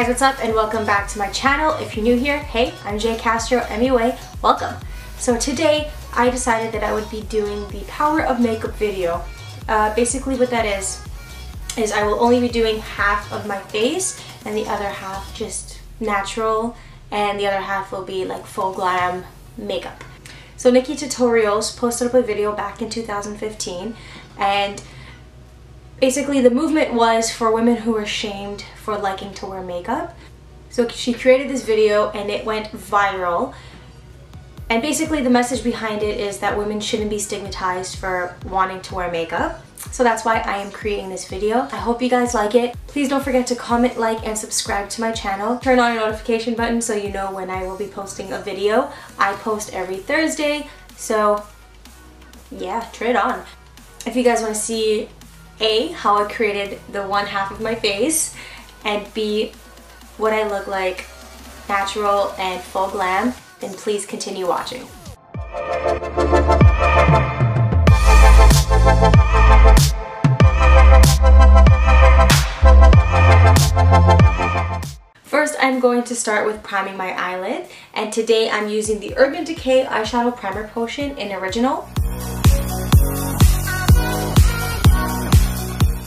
guys, what's up and welcome back to my channel. If you're new here, hey, I'm Jay Castro, MUA, welcome. So today I decided that I would be doing the power of makeup video. Basically what that is I will only be doing half of my face and the other half just natural, and the other half will be like full glam makeup. So Nikki Tutorials posted up a video back in 2015, and basically the movement was for women who were shamed for liking to wear makeup. So she created this video and it went viral. And basically the message behind it is that women shouldn't be stigmatized for wanting to wear makeup. So that's why I am creating this video. I hope you guys like it. Please don't forget to comment, like, and subscribe to my channel. Turn on your notification button so you know when I will be posting a video. I post every Thursday, so yeah, turn it on. If you guys want to see A, how I created the one half of my face, and B, what I look like natural and full glam, then please continue watching. First, I'm going to start with priming my eyelid, and today I'm using the Urban Decay Eyeshadow Primer Potion in Original.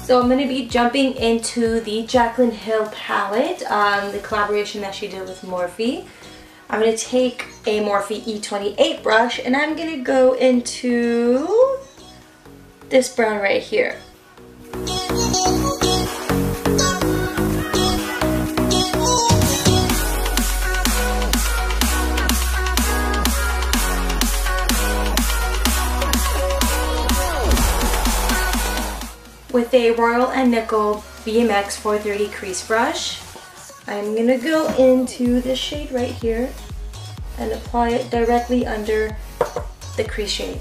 So I'm going to be jumping into the JaclynHill palette, the collaboration that she did with Morphe. I'm going to take a Morphe E28 brush and I'm going to go into this brown right here. With a Royal & Nickel BMX 430 crease brush, I'm going to go into this shade right here and apply it directly under the crease shade.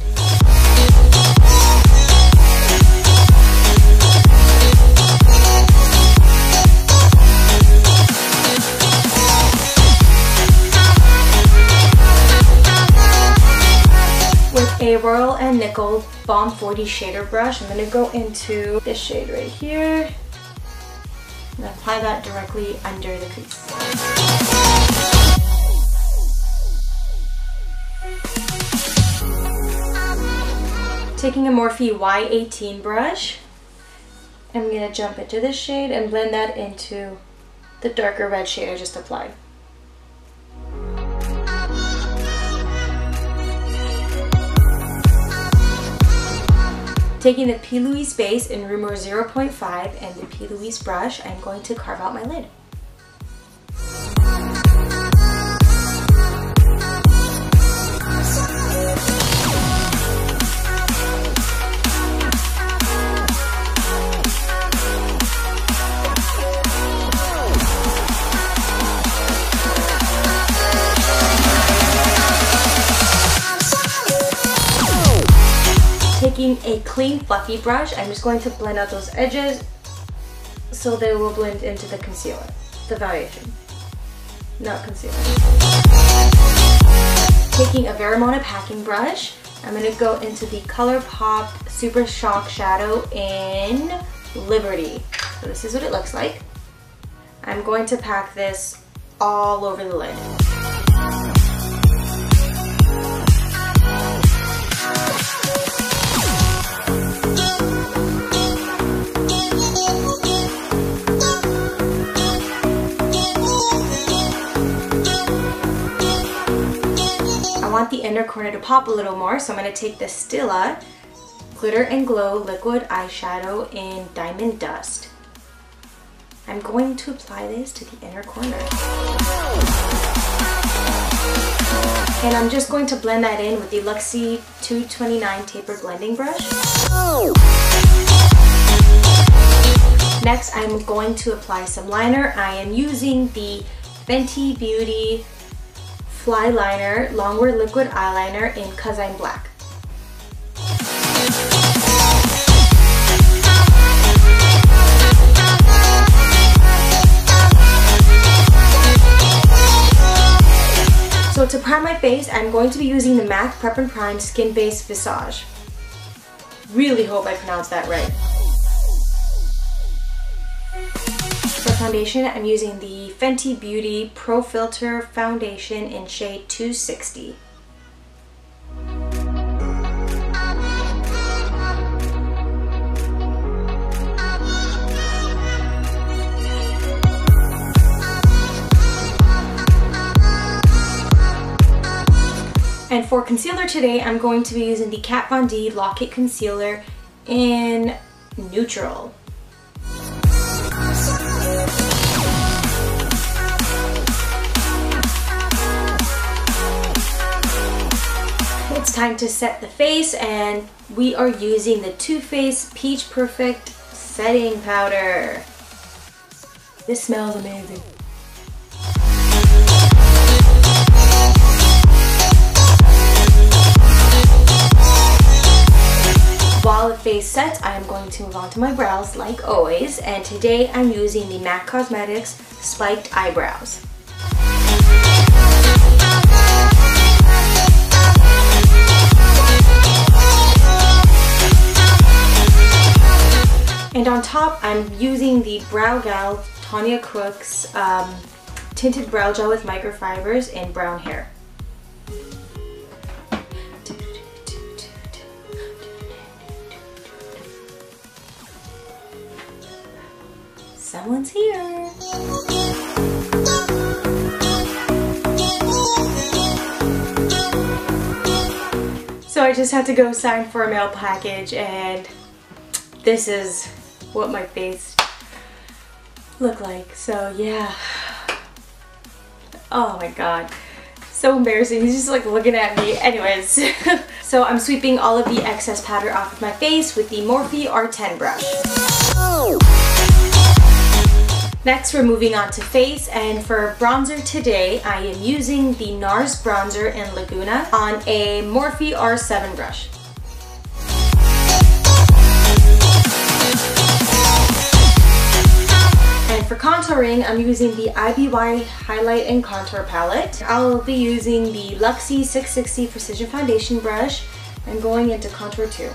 With a Royal & Nickel Balm 40 shader brush, I'm going to go into this shade right here and apply that directly under the crease. Taking a Morphe Y18 brush, I'm going to jump into this shade and blend that into the darker red shade I just applied. Taking the p.louise base in Rumour 0.5 and the p.louise brush, I'm going to carve out my lid. Taking a clean fluffy brush, I'm just going to blend out those edges so they will blend into the concealer, the foundation, not concealer. Taking a Vermona packing brush, I'm going to go into the Colourpop Super Shock Shadow in Liberty. So this is what it looks like. I'm going to pack this all over the lid. I want the inner corner to pop a little more, so I'm going to take the Stila Glitter and Glow Liquid Eyeshadow in Diamond Dust. I'm going to apply this to the inner corner. And I'm just going to blend that in with the Luxie 229 Taper Blending Brush. Next, I'm going to apply some liner. I am using the Fenty Beauty Flyliner Longwear Liquid Eyeliner in 'Cause I'm Black. So to prime my face, I'm going to be using the MAC Prep and Prime Skin Base Visage. Really hope I pronounced that right. For foundation, I'm using the Fenty Beauty Pro Filter Foundation in shade 260. And for concealer today, I'm going to be using the Kat Von D Lock It Concealer in Neutral. It's time to set the face, and we are using the Too Faced Peach Perfect Setting Powder. This smells amazing. While the face sets, I am going to move on to my brows like always, and today I'm using the Nars Cosmetics Spiked Eyebrows. And on top, I'm using the Brow Gal Tanya Crooks Tinted Brow Gel with Microfibers in Brown Hair. Someone's here. So I just had to go sign for a mail package, and this is what my face looked like. So yeah. Oh my god. So embarrassing. He's just like looking at me. Anyways. So I'm sweeping all of the excess powder off of my face with the Morphe R10 brush. Next, we're moving on to face, and for bronzer today, I am using the NARS bronzer in Laguna on a Morphe R7 brush. And for contouring, I'm using the IBY Highlight and Contour Palette. I'll be using the Luxie 660 Precision Foundation brush and going into Contour 2.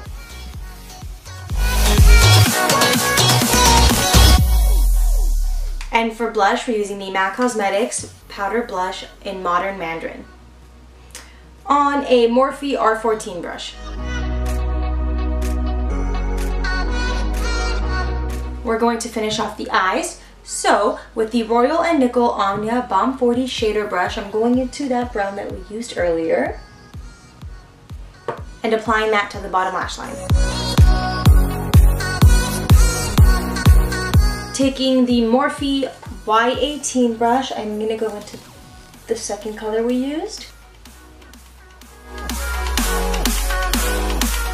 And for blush, we're using the MAC Cosmetics Powder Blush in Modern Mandarin on a Morphe R14 brush. We're going to finish off the eyes. So, with the Royal & Nickel Omnia Balm 40 Shader Brush, I'm going into that brown that we used earlier and applying that to the bottom lash line. Taking the Morphe Y18 brush, I'm going to go into the second color we used.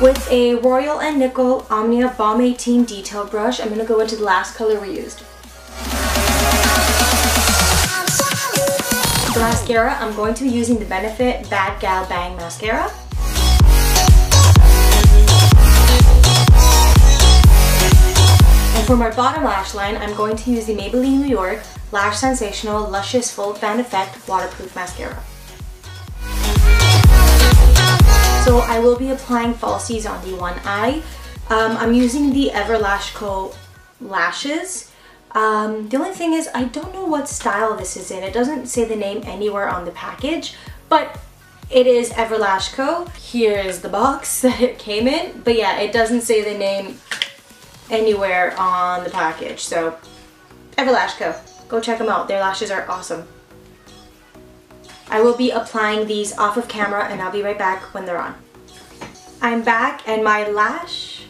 With a Royal & Nickel Omnia Balm 18 Detail brush, I'm going to go into the last color we used. For mascara, I'm going to be using the Benefit Bad Gal Bang Mascara. And for my bottom lash line, I'm going to use the Maybelline New York Lash Sensational Luscious Full Band Effect Waterproof Mascara. So I will be applying falsies on the one eye. I'm using the Everlash Co. lashes. The only thing is, I don't know what style this is in. It doesn't say the name anywhere on the package, but it is Everlash Co. Here is the box that it came in. But yeah, it doesn't say the name anywhere on the package. So Everlash Co. Go check them out. Their lashes are awesome. I will be applying these off of camera, and I'll be right back when they're on. I'm back, and my lash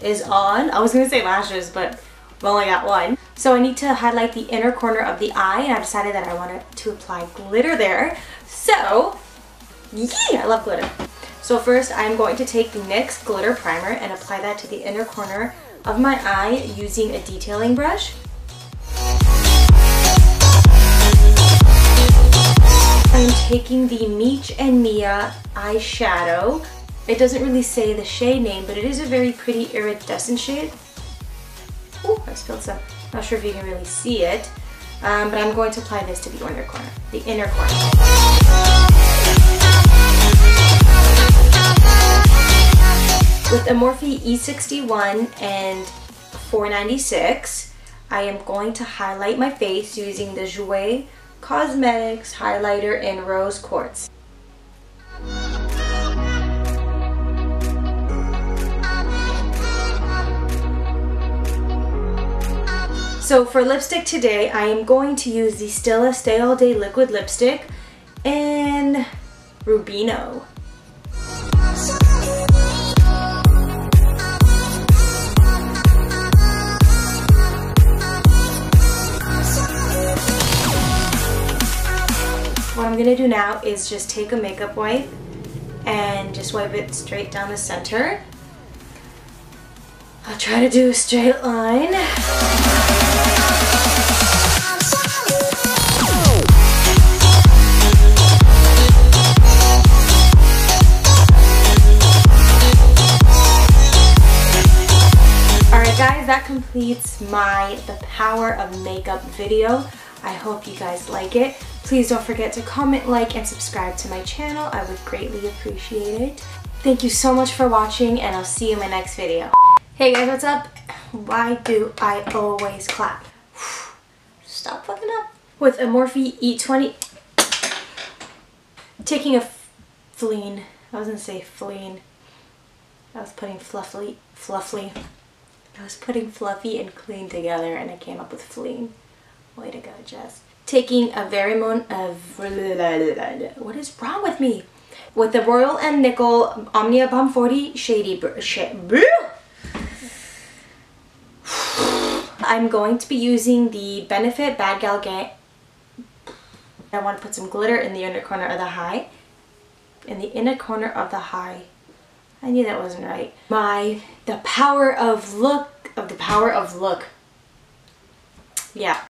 is on. I was gonna say lashes, but I've only got one. So I need to highlight the inner corner of the eye, and I decided that I wanted to apply glitter there. So, yeah, I love glitter. So first, I'm going to take the NYX Glitter Primer and apply that to the inner corner of my eye using a detailing brush. I'm taking the Meech Mia Eyeshadow. It doesn't really say the shade name, but it is a very pretty iridescent shade. Oh, I spilled some. Not sure if you can really see it, but I'm going to apply this to the inner corner. With a Morphe E61 and 496, I am going to highlight my face using the Jouer Cosmetics highlighter in Rose Quartz. So for lipstick today, I am going to use the Stila Stay All Day Liquid Lipstick in Rubino. What I'm gonna do now is just take a makeup wipe and just wipe it straight down the center. I'll try to do a straight line. Alright guys, that completes the power of makeup video. I hope you guys like it. Please don't forget to comment, like, and subscribe to my channel. I would greatly appreciate it. Thank you so much for watching, and I'll see you in my next video. Hey guys, what's up? Why do I always clap? Stop fucking up. With a Morphe E20, taking a fleen. I was gonna say fleen. I was putting fluffy. I was putting fluffy and clean together, and I came up with fleen. Way to go, Jess. Taking a what is wrong with me? With the Royal and Nickel Omnia Balm 40 Shady I'm going to be using the Benefit Bad Gal Gang. I want to put some glitter in the inner corner of the eye. In the inner corner of the eye. I knew that wasn't right. The power of look. Yeah.